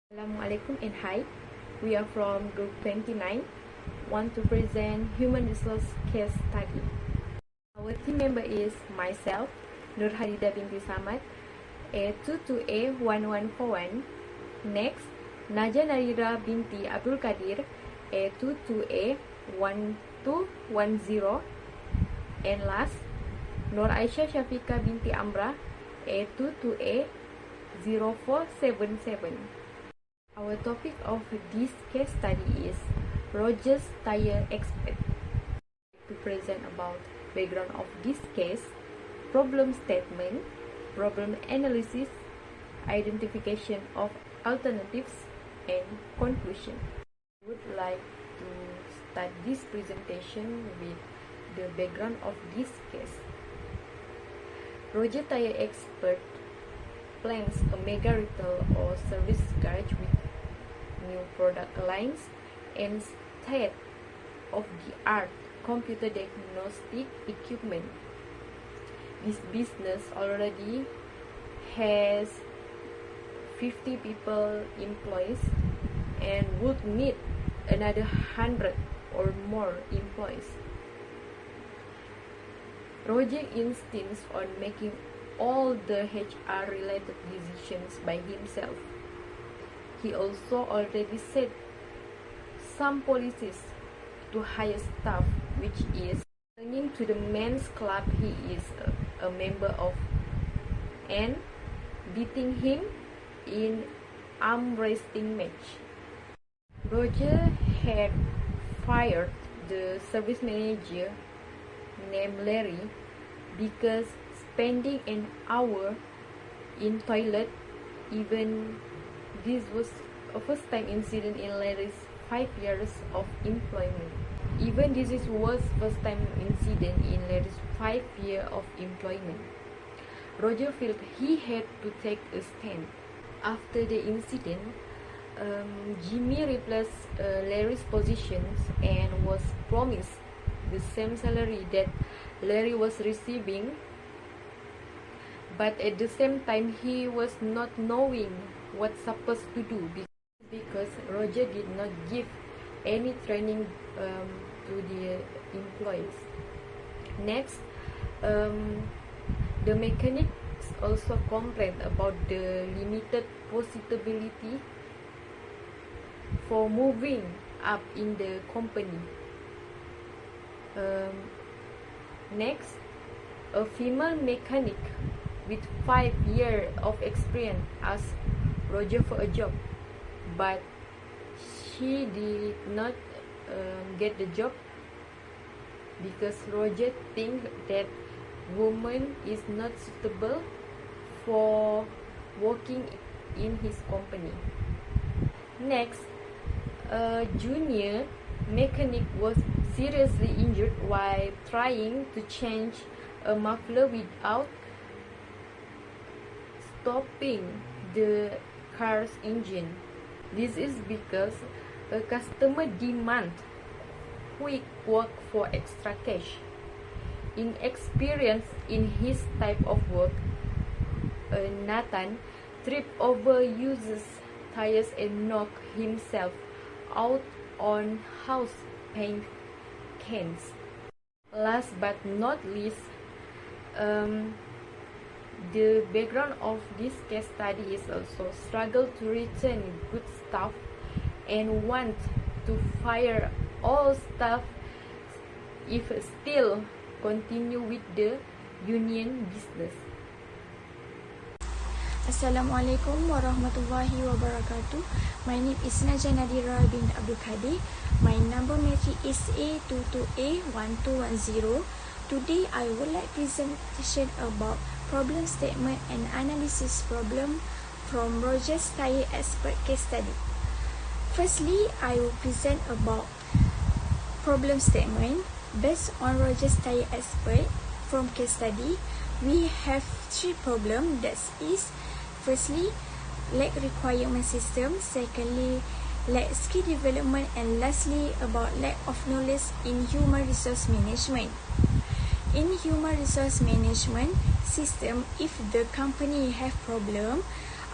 Assalamualaikum and hi, we are from group 29, want to present human resource case study. Our team member is myself, Nur Harida binti Samad, A22A1141. Next, Naja Narira binti Abdul Qadir, A22A1210. And last, Nur Aisyah Syafika binti Amra, A22A0477. Our topic of this case study is Roger's tire expert. To present about background of this case, problem statement, problem analysis, identification of alternatives, and conclusion. I would like to start this presentation with the background of this case. Roger Tire Expert plans a mega retail or service garage with new product lines and state-of-the-art computer diagnostic equipment. This business already has 50 people employees and would need another 100 or more employees. Roger insists on making all the HR related decisions by himself. He also already set some policies to hire staff, which is belonging to the men's club he is a member of, and beating him in arm wrestling match. Roger had fired the service manager named Larry because spending an hour in toilet, even this was a first time incident in Larry's 5 years of employment. Even this was first time incident in Larry's 5 years of employment. Roger felt he had to take a stand. After the incident, Jimmy replaced Larry's positions and was promised the same salary that Larry was receiving, but at the same time he was not knowing what's supposed to do because Roger did not give any training to the employees. Next, the mechanics also complained about the limited possibility for moving up in the company. Next, a female mechanic with 5 years of experience asked Roger for a job, but she did not get the job because Roger thinks that woman is not suitable for working in his company. Next, a junior mechanic was seriously injured while trying to change a muffler without stopping the car's engine. This is because a customer demands quick work for extra cash. Inexperienced in his type of work, Nathan tripped over uses tires and knocked himself out on house paint cans. Last but not least, the background of this case study is also struggle to retain good staff and want to fire all staff if still continue with the union business. Assalamualaikum warahmatullahi wabarakatuh. My name is Naja Narira bin Abdul Qadir. My number matric is A22A1210. Today I would like presentation about problem statement and analysis problem from Roger's Tire Expert case study. Firstly, I will present about problem statement based on Roger's Tire Expert from case study. We have 3 problems, that is, firstly, lack requirement system, secondly, lack skill development, and lastly, about lack of knowledge in human resource management. In human resource management system, if the company have problem,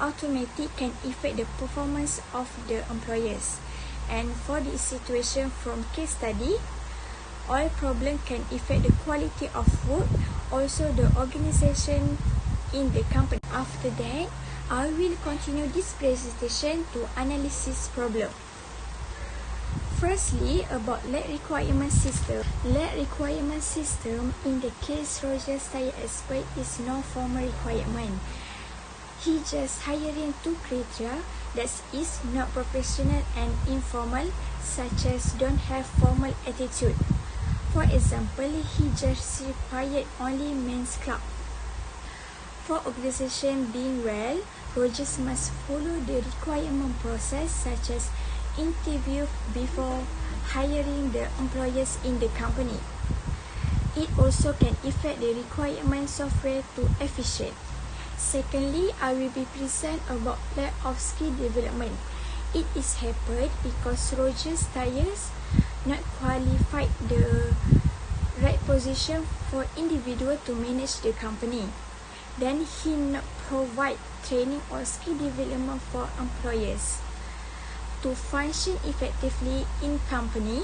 automatic can affect the performance of the employers. And for this situation from case study, all problem can affect the quality of work, also the organization in the company. After that, I will continue this presentation to analysis problem. Firstly, about lead requirement system. Lead requirement system in the case Roger Style expert is no formal requirement. He just hiring two criteria that is not professional and informal, such as don't have formal attitude. For example, he just required only men's club. For organization being well, Rogers must follow the requirement process such as interview before hiring the employees in the company. It also can affect the requirement software to efficient. Secondly, I will be present about lack of skill development. It is happened because Rogers Tires not qualified the right position for individual to manage the company. Then he not provide training or skill development for employees. To function effectively in company,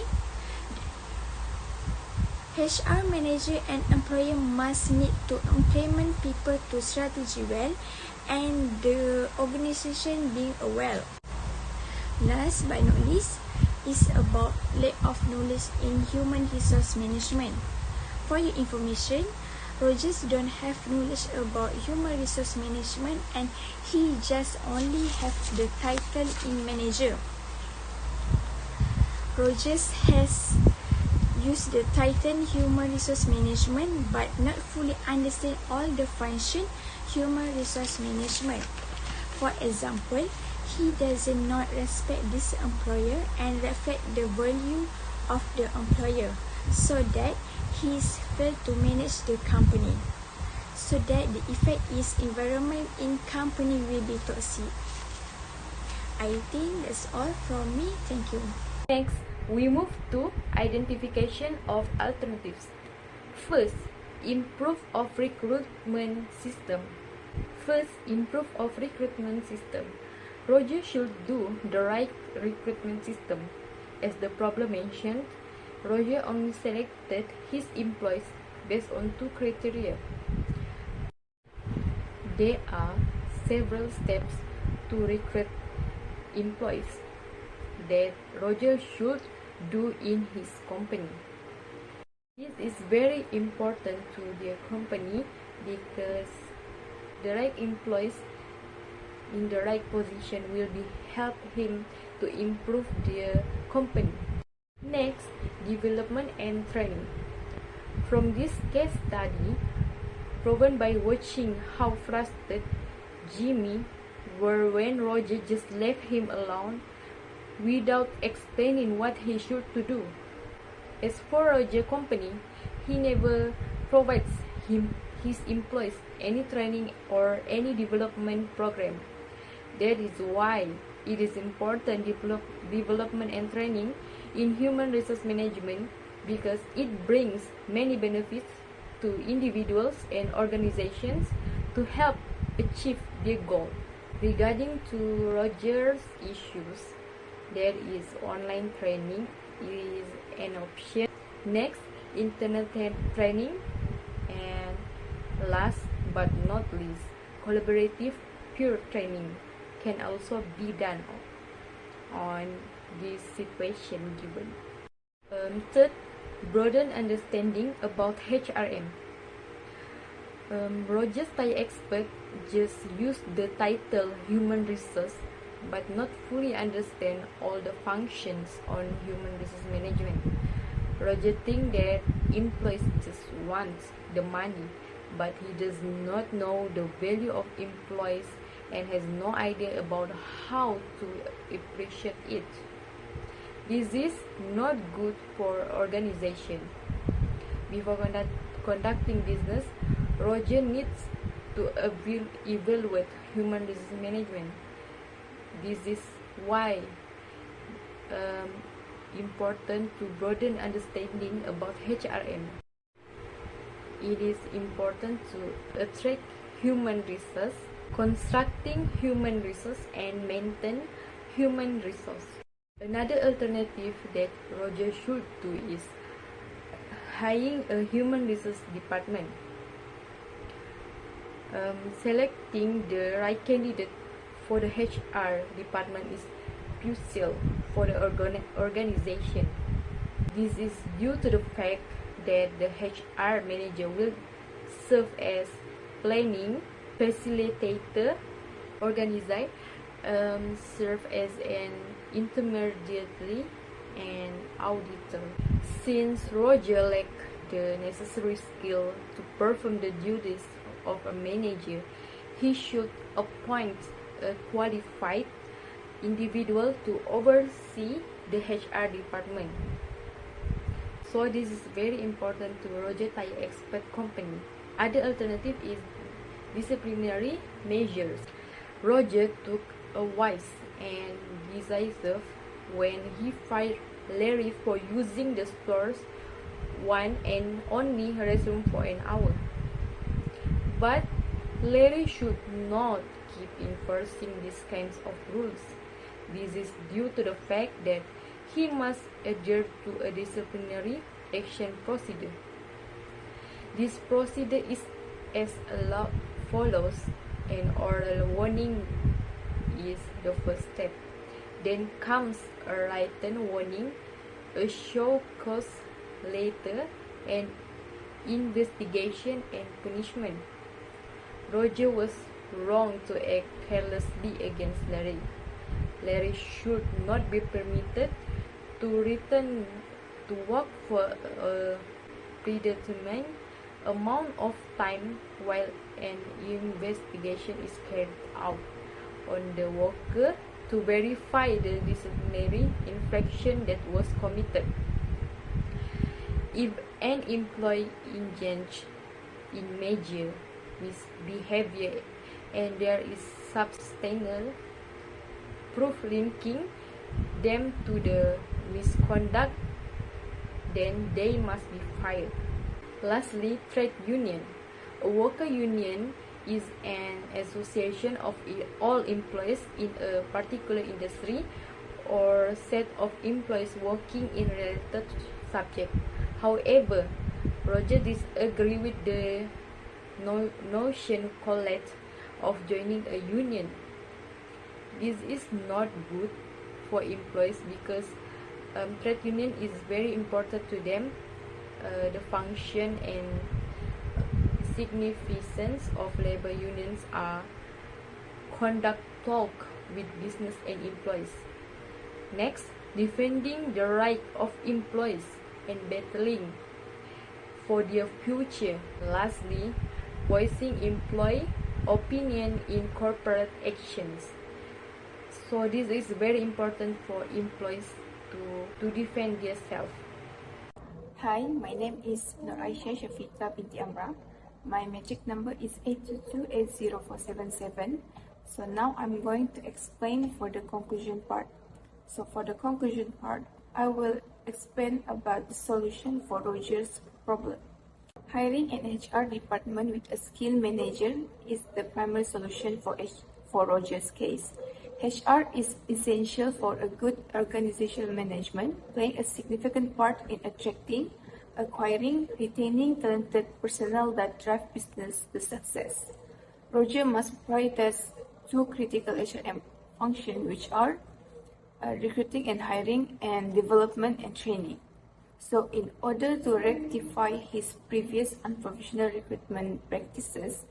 HR manager and employer must need to implement people to strategy well and the organization being well. Last but not least is about lack of knowledge in human resource management. For your information, Rogers don't have knowledge about human resource management and he just only have the title in manager. Rogers has used the title human resource management but not fully understand all the function human resource management. For example, he does not respect this employer and reflect the value of the employer, so that he is failed to manage the company, so that the effect is environment in company will be toxic. I think that's all from me. Thank you. Next, we move to identification of alternatives. First, improve of recruitment system. Roger should do the right recruitment system. As the problem mentioned, Roger only selected his employees based on two criteria. There are several steps to recruit employees that Roger should do in his company. This is very important to their company because the right employees in the right position will be help him to improve their company. Next, development and training. From this case study, proven by watching how frustrated Jimmy were when Roger just left him alone without explaining what he should to do. As for Roger company, he never provides his employees any training or any development program. That is why it is important development and training in human resource management, because it brings many benefits to individuals and organizations to help achieve their goal. Regarding to Roger's issues, there is online training is an option. Next, internet training, and last but not least, collaborative peer training can also be done on this situation given. Third, broaden understanding about HRM. Roger Style expert just used the title human resource but not fully understand all the functions on human resource management. Roger thinks that employees just want the money, but he does not know the value of employees and has no idea about how to appreciate it. This is not good for organization. Before conducting business, Roger needs to evaluate human resource management. This is why important to broaden understanding about HRM. It is important to attract human resource constructing human resource and maintain human resource. Another alternative that Roger should do is hiring a human resource department. Selecting the right candidate for the HR department is crucial for the organization. This is due to the fact that the HR manager will serve as planning, facilitator, organizer, serve as an intermediary, and auditor. Since Roger lacked the necessary skill to perform the duties of a manager, he should appoint a qualified individual to oversee the HR department. So this is very important to Roger Tire Expert Company. Other alternative is disciplinary measures. Roger took a wise and decisive when he fired Larry for using the store's one and only restroom for an hour. But Larry should not keep enforcing these kinds of rules. This is due to the fact that he must adhere to a disciplinary action procedure. This procedure is as follows. An oral warning is the first step. Then comes a written warning, a show cause letter, and investigation and punishment. Roger was wrong to act carelessly against Larry. Larry should not be permitted to return to work for a predetermined amount of time while an investigation is carried out on the worker to verify the disciplinary infraction that was committed. If an employee engaged in major misbehavior and there is substantial proof linking them to the misconduct, then they must be fired. Lastly, trade union. A worker union is an association of all employees in a particular industry or set of employees working in related subject. However, Roger disagrees with the notion called of joining a union. This is not good for employees because trade union is very important to them. The function and significance of labor unions are conduct talk with business and employees. Next, defending the right of employees and battling for their future. Lastly, voicing employee opinion in corporate actions. So this is very important for employees to defend themselves. Hi, my name is Nur Aisyah Shafika binti Amra. My matric number is 822804777. So now I'm going to explain for the conclusion part. So for the conclusion part, I will explain about the solution for Roger's problem. Hiring an HR department with a skilled manager is the primary solution for Roger's case. HR is essential for a good organizational management, playing a significant part in attracting, acquiring, retaining talented personnel that drive business to success. Roger must prioritize two critical HRM functions, which are recruiting and hiring, and development and training. So in order to rectify his previous unprofessional recruitment practices,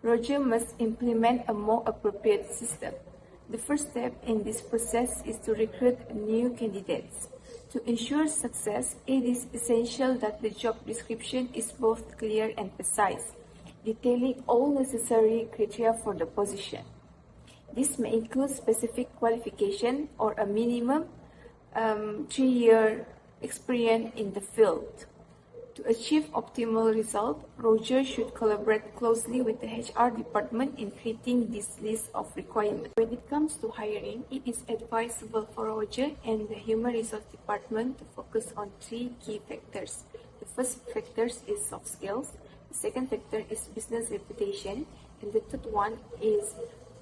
Roger must implement a more appropriate system. The first step in this process is to recruit new candidates. To ensure success, it is essential that the job description is both clear and precise, detailing all necessary criteria for the position. This may include specific qualification or a minimum 3-year experience in the field. To achieve optimal result, Roger should collaborate closely with the HR department in creating this list of requirements. When it comes to hiring, it is advisable for Roger and the Human Resource Department to focus on 3 key factors. The first factor is soft skills, the second factor is business reputation, And the third one is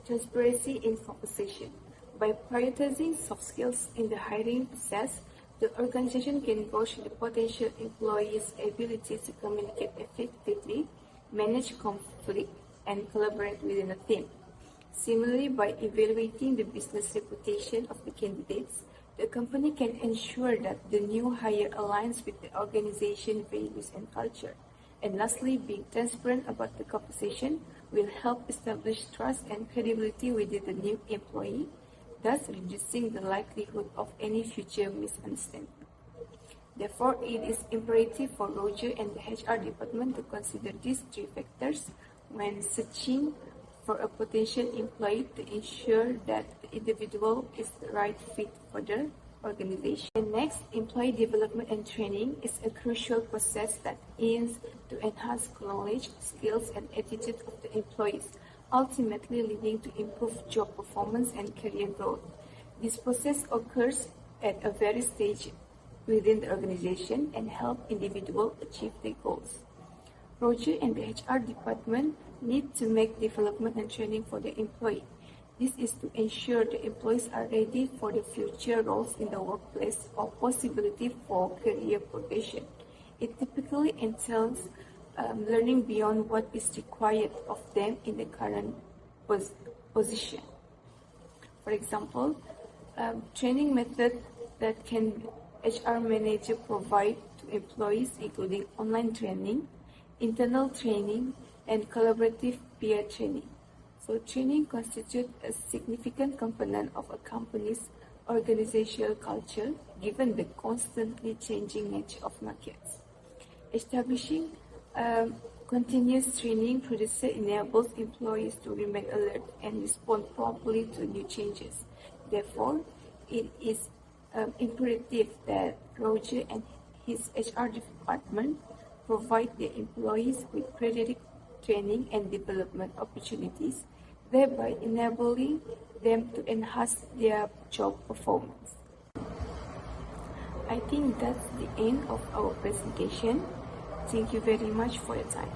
transparency in proposition. By prioritizing soft skills in the hiring process, the organization can gauge the potential employees' ability to communicate effectively, manage conflict, and collaborate within a team. Similarly, by evaluating the business reputation of the candidates, the company can ensure that the new hire aligns with the organization values and culture. And lastly, being transparent about the compensation will help establish trust and credibility within the new employee, thus reducing the likelihood of any future misunderstanding. Therefore, it is imperative for Roger and the HR department to consider these three factors when searching for a potential employee to ensure that the individual is the right fit for the organization. And next, employee development and training is a crucial process that aims to enhance knowledge, skills, and attitude of the employees, ultimately leading to improved job performance and career growth. This process occurs at a various stages within the organization and help individuals achieve their goals. Roger and the HR department need to make development and training for the employee. This is to ensure the employees are ready for the future roles in the workplace or possibility for career progression. It typically entails learning beyond what is required of them in the current position. For example, training methods that can HR manager provide to employees including online training, internal training, and collaborative peer training. So training constitutes a significant component of a company's organizational culture given the constantly changing nature of markets. Establishing continuous training process enables employees to remain alert and respond promptly to new changes. Therefore, it is imperative that Roger and his HR department provide their employees with periodic training and development opportunities, thereby enabling them to enhance their job performance. I think that's the end of our presentation. Thank you very much for your time.